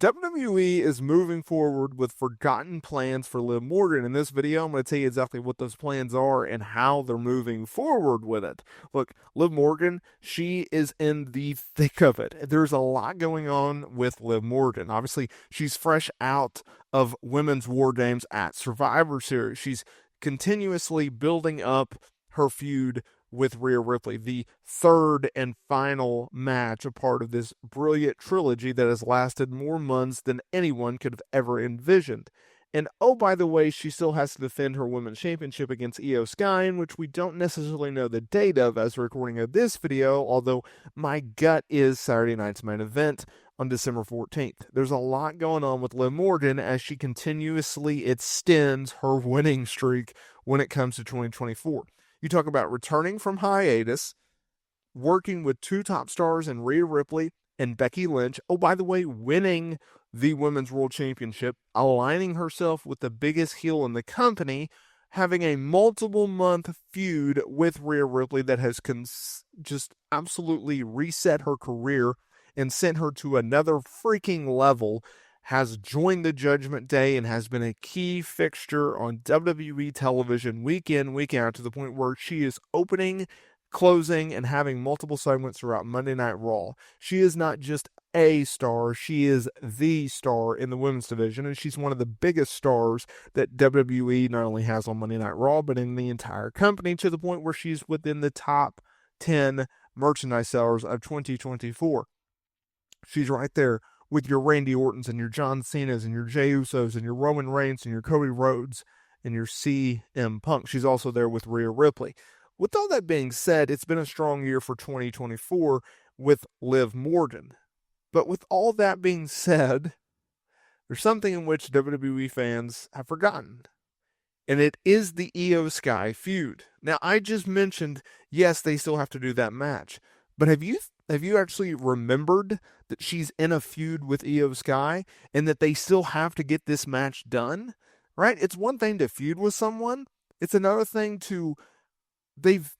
WWE is moving forward with forgotten plans for Liv Morgan. In this video, I'm going to tell you exactly what those plans are and how they're moving forward with it. Look, Liv Morgan, she is in the thick of it. There's a lot going on with Liv Morgan. Obviously, she's fresh out of Women's War Games at Survivor Series. She's continuously building up her feud with Rhea Ripley, the third and final match, a part of this brilliant trilogy that has lasted more months than anyone could have ever envisioned. And oh, by the way, she still has to defend her women's championship against Io Sky, which we don't necessarily know the date of as we're recording of this video, although my gut is Saturday night's main event on December 14th. There's a lot going on with Liv Morgan as she continuously extends her winning streak when it comes to 2024. You talk about returning from hiatus, working with two top stars in Rhea Ripley and Becky Lynch. Oh, by the way, winning the Women's World Championship, aligning herself with the biggest heel in the company, having a multiple-month feud with Rhea Ripley that has just absolutely reset her career and sent her to another freaking level, has joined the Judgment Day and has been a key fixture on WWE television week in, week out, to the point where she is opening, closing, and having multiple segments throughout Monday Night Raw. She is not just a star, she is the star in the women's division, and she's one of the biggest stars that WWE not only has on Monday Night Raw, but in the entire company, to the point where she's within the top 10 merchandise sellers of 2024. She's right there with your Randy Ortons and your John Cena's and your Jey Usos and your Roman Reigns and your Cody Rhodes and your CM Punk. She's also there with Rhea Ripley. With all that being said, it's been a strong year for 2024 with Liv Morgan. But with all that being said, there's something in which WWE fans have forgotten. And it is the Io Sky feud. Now, I just mentioned, yes, they still have to do that match. But have you actually remembered that she's in a feud with Io Sky and that they still have to get this match done? Right? It's one thing to feud with someone. It's another thing to they've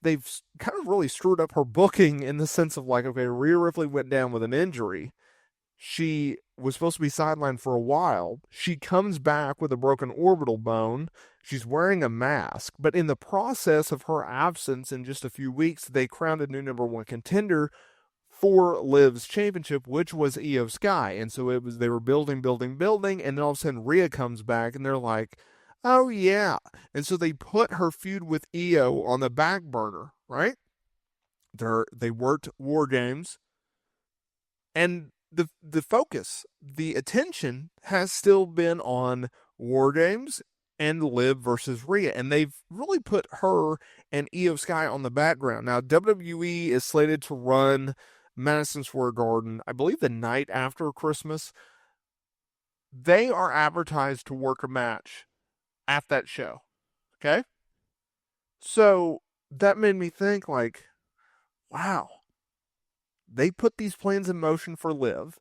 kind of really screwed up her booking in the sense of like, okay, Rhea Ripley went down with an injury. She was supposed to be sidelined for a while. She comes back with a broken orbital bone. She's wearing a mask, but in the process of her absence in just a few weeks, they crowned a new number one contender for Liv's championship, which was Io Sky. And so they were building, and then all of a sudden Rhea comes back and they're like, oh yeah. And so they put her feud with Io on the back burner, right? They worked War Games, and the focus, the attention has still been on War Games and Liv versus Rhea, and they've really put her and Io Sky on the background. Now, WWE is slated to run Madison Square Garden, I believe the night after Christmas. They are advertised to work a match at that show, okay? So that made me think like, wow. They put these plans in motion for Liv.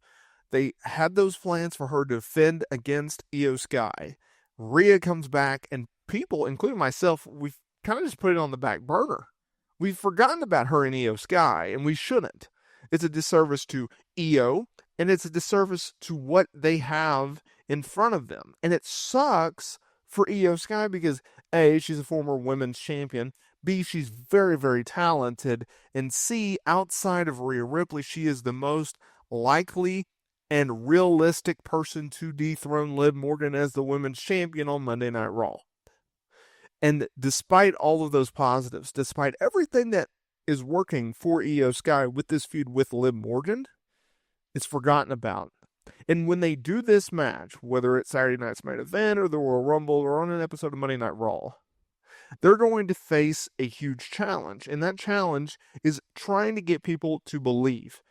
They had those plans for her to defend against Io Sky. Rhea comes back, and people, including myself, we've kind of just put it on the back burner. We've forgotten about her and Io Sky, and we shouldn't. It's a disservice to Io, and it's a disservice to what they have in front of them. And it sucks for Io Sky because, A, she's a former women's champion. B, she's very, very talented. And C, outside of Rhea Ripley, she is the most likely and realistic person to dethrone Liv Morgan as the women's champion on Monday Night Raw. And despite all of those positives, despite everything that is working for Io Sky with this feud with Liv Morgan, it's forgotten about. And when they do this match, whether it's Saturday night's main event or the Royal Rumble or on an episode of Monday Night Raw, they're going to face a huge challenge. And that challenge is trying to get people to believe.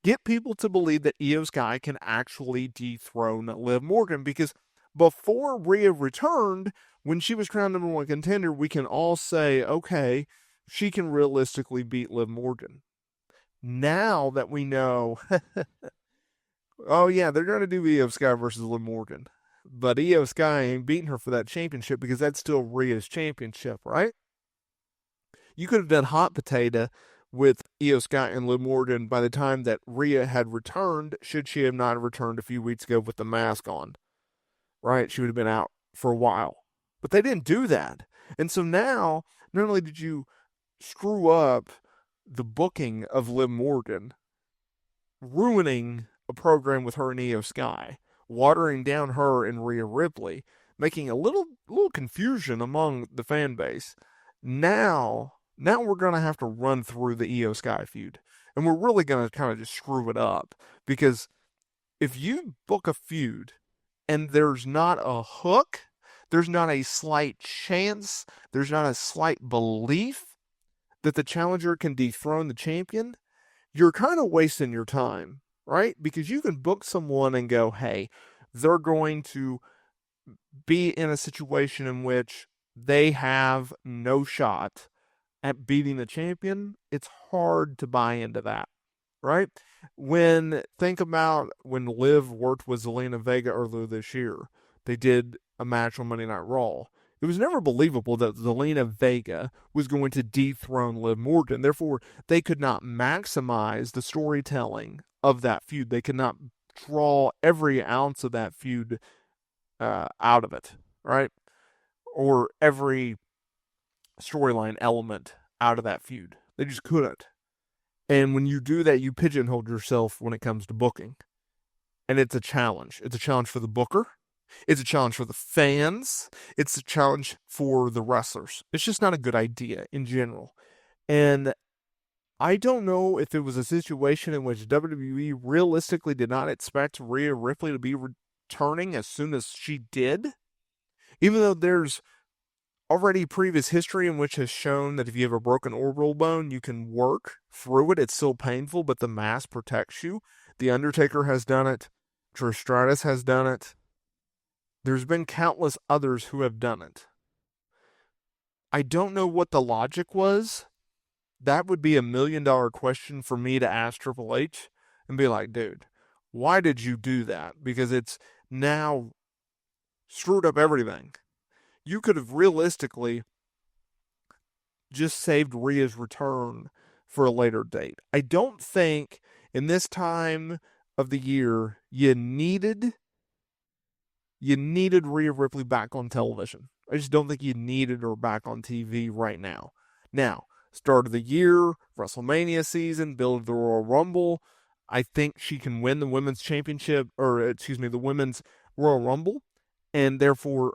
Get people to believe that Io Sky can actually dethrone Liv Morgan. Because before Rhea returned, when she was crowned number one contender, we can all say, okay, she can realistically beat Liv Morgan. Now that we know, oh yeah, they're going to do Io Sky versus Liv Morgan. But Io Sky ain't beating her for that championship because that's still Rhea's championship, right? You could have done hot potato with Io Sky and Liv Morgan by the time that Rhea had returned, should she have not returned a few weeks ago with the mask on, right? She would have been out for a while. But they didn't do that. And so now, not only did you screw up the booking of Liv Morgan, ruining a program with her and Io Sky, watering down her and Rhea Ripley, making a little confusion among the fan base. Now we're gonna have to run through the Io Sky feud, and we're really gonna kind of just screw it up because if you book a feud and there's not a hook, there's not a slight chance, there's not a slight belief that the challenger can dethrone the champion, you're kind of wasting your time, right? Because you can book someone and go, hey, they're going to be in a situation in which they have no shot at beating the champion. It's hard to buy into that, right? Think about when Liv worked with Zelina Vega earlier this year. They did a match on Monday Night Raw. It was never believable that Zelina Vega was going to dethrone Liv Morgan. Therefore, they could not maximize the storytelling of that feud. They could not draw every ounce of that feud out of it, right? Or every storyline element out of that feud. They just couldn't. And when you do that, you pigeonhole yourself when it comes to booking. And it's a challenge. It's a challenge for the booker. It's a challenge for the fans. It's a challenge for the wrestlers. It's just not a good idea in general. And I don't know if it was a situation in which WWE realistically did not expect Rhea Ripley to be returning as soon as she did. Even though there's already previous history in which has shown that if you have a broken orbital bone, you can work through it. It's still painful, but the mask protects you. The Undertaker has done it. Trish Stratus has done it. There's been countless others who have done it. I don't know what the logic was. That would be $1 million question for me to ask Triple H and be like, dude, why did you do that? Because it's now screwed up everything. You could have realistically just saved Rhea's return for a later date. I don't think in this time of the year you needed Rhea Ripley back on television. I just don't think you needed her back on TV right now. Now, start of the year, WrestleMania season, build the Royal Rumble. I think she can win the women's championship, the women's Royal Rumble, and therefore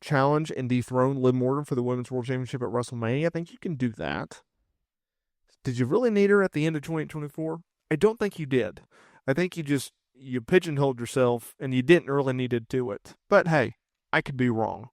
challenge and dethrone Liv Morgan for the Women's World Championship at WrestleMania. I think you can do that. Did you really need her at the end of 2024? I don't think you did. I think you pigeonholed yourself and you didn't really need to do it. But hey, I could be wrong.